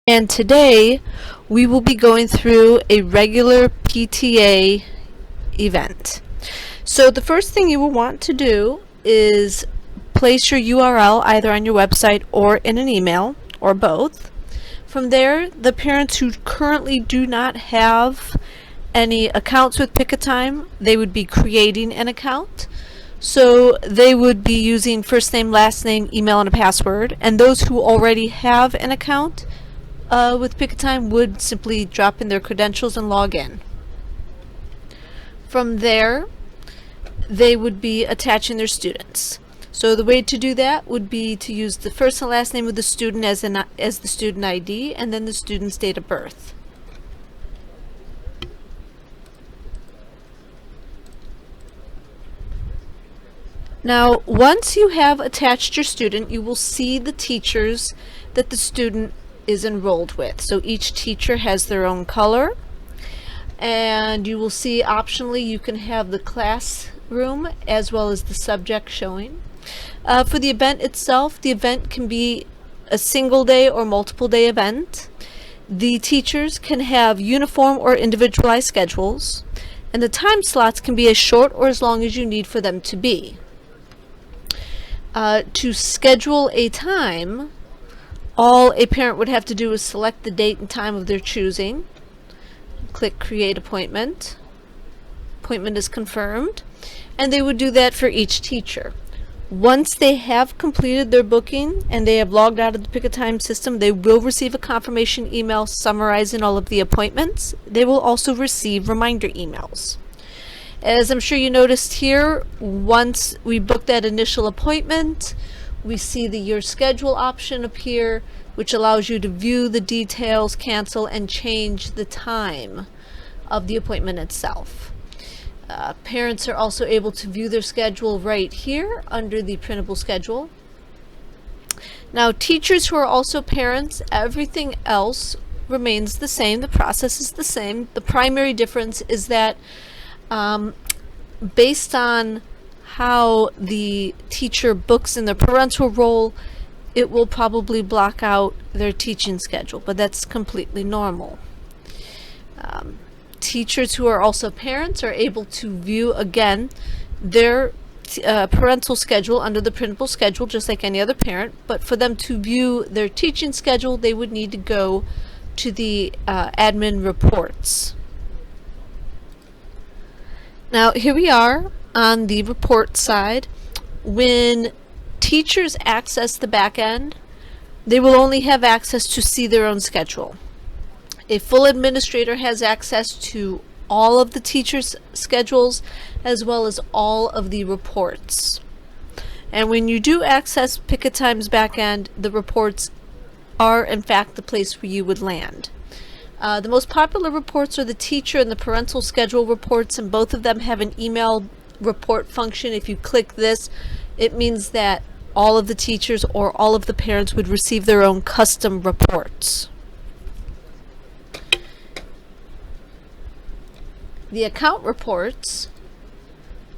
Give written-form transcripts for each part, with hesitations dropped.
And today we will be going through a regular PTA event. So the first thing you will want to do is place your URL either on your website or in an email or both. From there, the parents who currently do not have any accounts with Pick a Time, they would be creating an account. So they would be using first name, last name, email, and a password. And those who already have an account with Pick a Time would simply drop in their credentials and log in. From there, they would be attaching their students. So the way to do that would be to use the first and last name of the student as the student ID, and then the student's date of birth. Now, once you have attached your student, you will see the teachers that the student is enrolled with. So each teacher has their own color, and you will see optionally you can have the classroom as well as the subject showing. For the event itself, the event can be a single day or multiple day event. The teachers can have uniform or individualized schedules, and the time slots can be as short or as long as you need for them to be. To schedule a time, all a parent would have to do is select the date and time of their choosing. Click Create Appointment. Appointment is confirmed. And they would do that for each teacher. Once they have completed their booking and they have logged out of the Pick a Time system, they will receive a confirmation email summarizing all of the appointments. They will also receive reminder emails. As I'm sure you noticed here, once we book that initial appointment, we see the Your Schedule option appear, which allows you to view the details, cancel, and change the time of the appointment itself. Parents are also able to view their schedule right here under the printable schedule. Now, teachers who are also parents, everything else remains the same. The process is the same. The primary difference is that based on how the teacher books in their parental role, it will probably block out their teaching schedule, but that's completely normal. Teachers who are also parents are able to view again their parental schedule under the printable schedule just like any other parent, but for them to view their teaching schedule they would need to go to the admin reports. Now here we are on the report side. When teachers access the back end, they will only have access to see their own schedule. A full administrator has access to all of the teachers' schedules as well as all of the reports. And when you do access Pick a Time's back end, the reports are in fact the place where you would land. The most popular reports are the teacher and the parental schedule reports, and both of them have an email report function. If you click this, it means that all of the teachers or all of the parents would receive their own custom reports. The account reports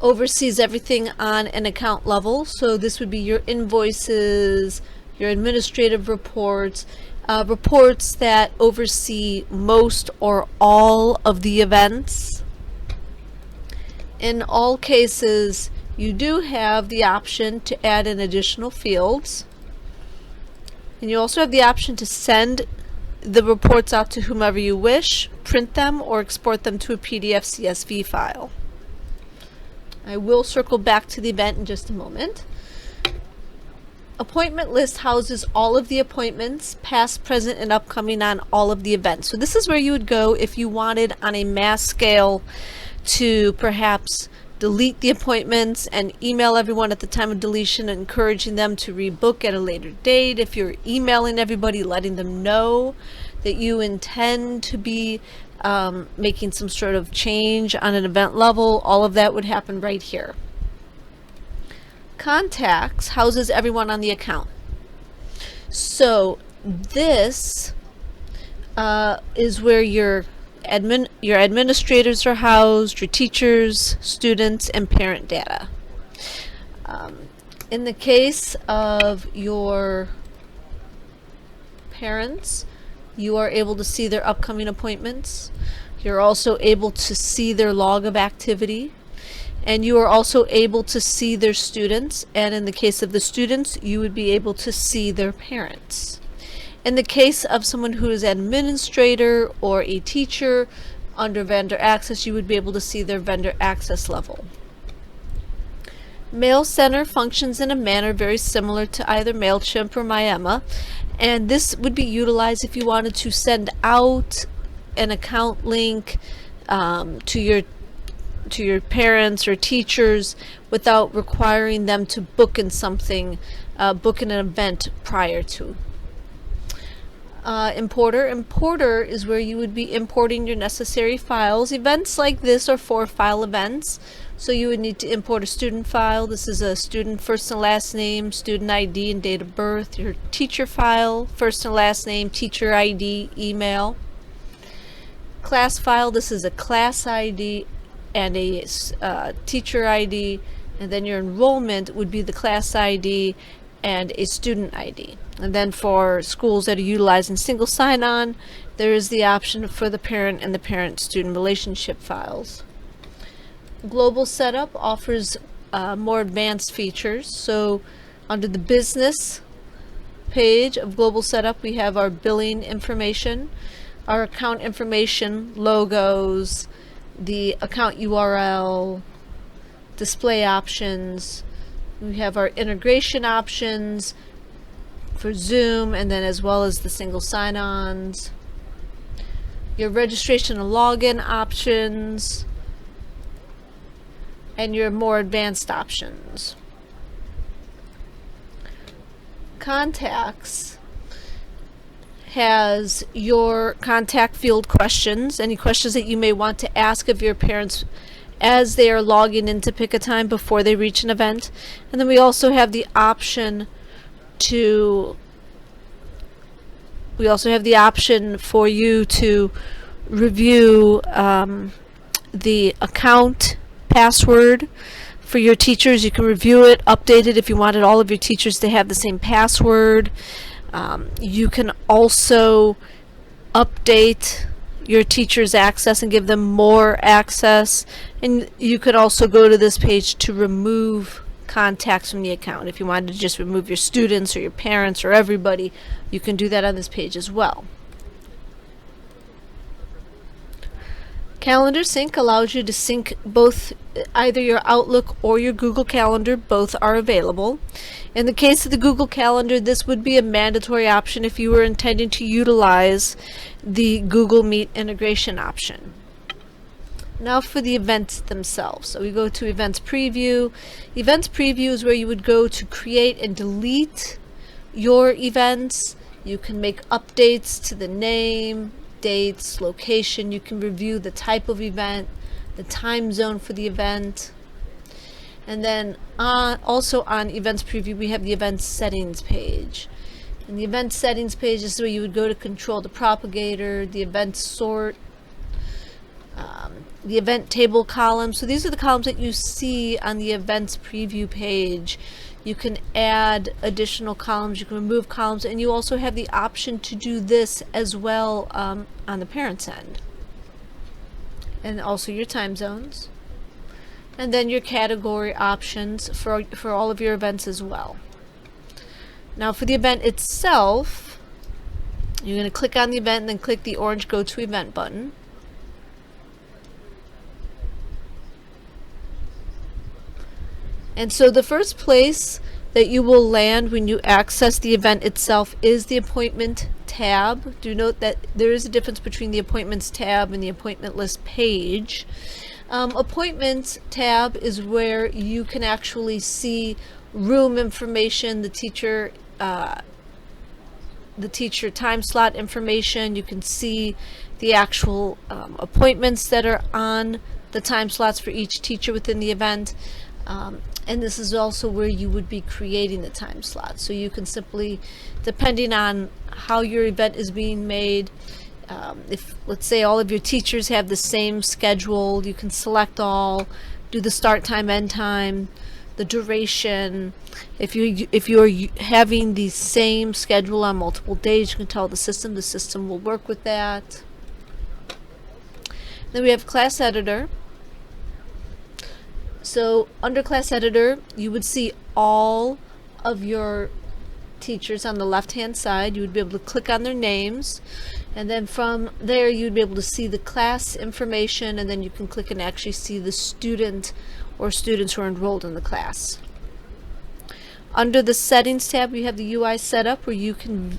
oversees everything on an account level, so this would be your invoices, your administrative reports, reports that oversee most or all of the events. In all cases, you do have the option to add in additional fields, and you also have the option to send the reports out to whomever you wish, print them, or export them to a PDF CSV file. I will circle back to the event in just a moment. Appointment list houses all of the appointments, past, present, and upcoming on all of the events. So this is where you would go if you wanted on a mass scale to perhaps delete the appointments and email everyone at the time of deletion, encouraging them to rebook at a later date. If you're emailing everybody, letting them know that you intend to be making some sort of change on an event level, all of that would happen right here. Contacts houses everyone on the account. So this is where your administrators are housed, your teachers, students, and parent data. In the case of your parents, you are able to see their upcoming appointments. You're also able to see their log of activity. And you are also able to see their students, and in the case of the students, you would be able to see their parents. In the case of someone who is an administrator or a teacher under vendor access, you would be able to see their vendor access level. Mail Center functions in a manner very similar to either MailChimp or MyEmma, and this would be utilized if you wanted to send out an account link to your parents or teachers without requiring them to book in something, book in an event prior to. Importer is where you would be importing your necessary files. Events like this are 4-file events, so you would need to import a student file. This is a student first and last name, student ID and date of birth. Your teacher file, first and last name, teacher ID, email. Class file, this is a class ID and a teacher ID, and then your enrollment would be the class ID and a student ID. And then for schools that are utilizing single sign-on, there is the option for the parent and the parent-student relationship files. Global Setup offers more advanced features. So under the business page of Global Setup, we have our billing information, our account information, logos, the account URL, display options. We have our integration options for Zoom, and then as well as the single sign-ons. Your registration and login options, and your more advanced options. Contacts has your contact field questions, any questions that you may want to ask of your parents as they are logging in to pick a time before they reach an event. And then we also have the option for you to review the account password for your teachers. You can review it, update it if you wanted all of your teachers to have the same password. You can also update your teachers' access and give them more access, and you could also go to this page to remove contacts from the account. If you wanted to just remove your students or your parents or everybody, you can do that on this page as well. Calendar Sync allows you to sync both either your Outlook or your Google Calendar. Both are available. In the case of the Google Calendar, this would be a mandatory option if you were intending to utilize the Google Meet integration option. Now for the events themselves. So we go to Events Preview. Events Preview is where you would go to create and delete your events. You can make updates to the name, dates, location. You can review the type of event, the time zone for the event. And then also on Events Preview, we have the Event Settings page. And the Event Settings page is where you would go to control the propagator, the event sort, the event table column. So these are the columns that you see on the Events Preview page. You can add additional columns, you can remove columns, and you also have the option to do this as well on the parent's end. And also your time zones. And then your category options for all of your events as well. Now for the event itself, you're going to click on the event and then click the orange Go to Event button. And so the first place that you will land when you access the event itself is the Appointment tab. Do note that there is a difference between the Appointments tab and the Appointment List page. Appointments tab is where you can actually see room information, the teacher time slot information. You can see the actual appointments that are on the time slots for each teacher within the event. And this is also where you would be creating the time slot. So you can simply, depending on how your event is being made, if let's say all of your teachers have the same schedule, you can select all, do the start time, end time, the duration. If you're having the same schedule on multiple days, you can tell the system will work with that. Then we have class editor. So under class editor, you would see all of your teachers on the left hand side. You would be able to click on their names, and then from there you'd be able to see the class information, and then you can click and actually see the student or students who are enrolled in the class. Under the settings tab, you have the UI setup, where you can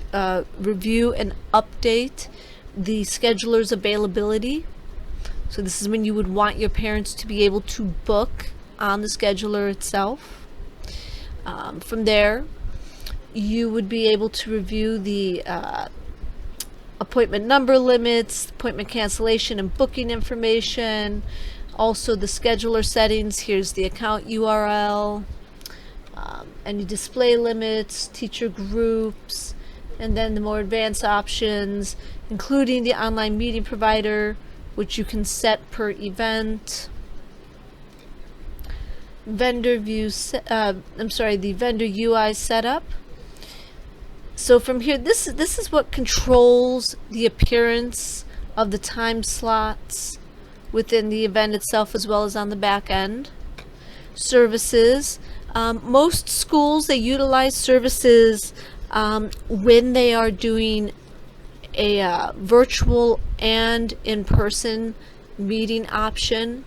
review and update the scheduler's availability. So this is when you would want your parents to be able to book on the scheduler itself. From there, you would be able to review the appointment number limits, appointment cancellation and booking information, also the scheduler settings. Here's the account URL, any display limits, teacher groups, and then the more advanced options, including the online meeting provider, which you can set per event. Vendor view, the vendor UI setup. So from here, this is what controls the appearance of the time slots within the event itself, as well as on the back end. Services. Most schools, they utilize services when they are doing a virtual and in-person meeting option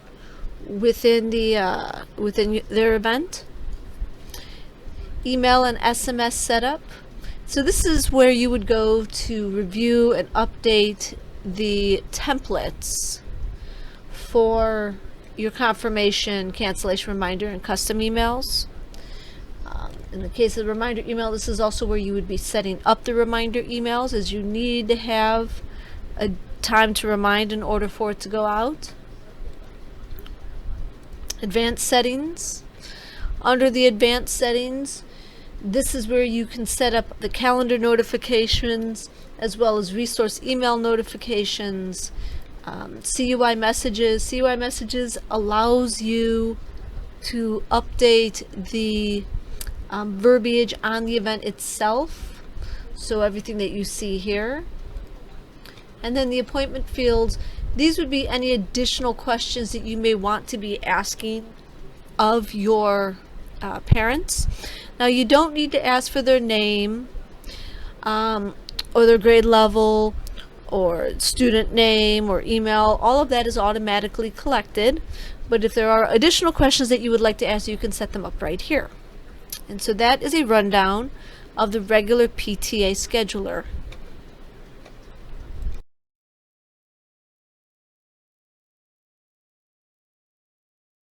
within their event. Email and SMS setup. So this is where you would go to review and update the templates for your confirmation, cancellation reminder, and custom emails. In the case of the reminder email, this is also where you would be setting up the reminder emails, as you need to have a time to remind in order for it to go out. Advanced settings. Under the advanced settings, this is where you can set up the calendar notifications, as well as resource email notifications, CUI messages. CUI messages allows you to update the verbiage on the event itself, so everything that you see here. And then the appointment fields, these would be any additional questions that you may want to be asking of your parents. Now, you don't need to ask for their name or their grade level or student name or email. All of that is automatically collected, but if there are additional questions that you would like to ask, you can set them up right here. And so that is a rundown of the regular PTA scheduler.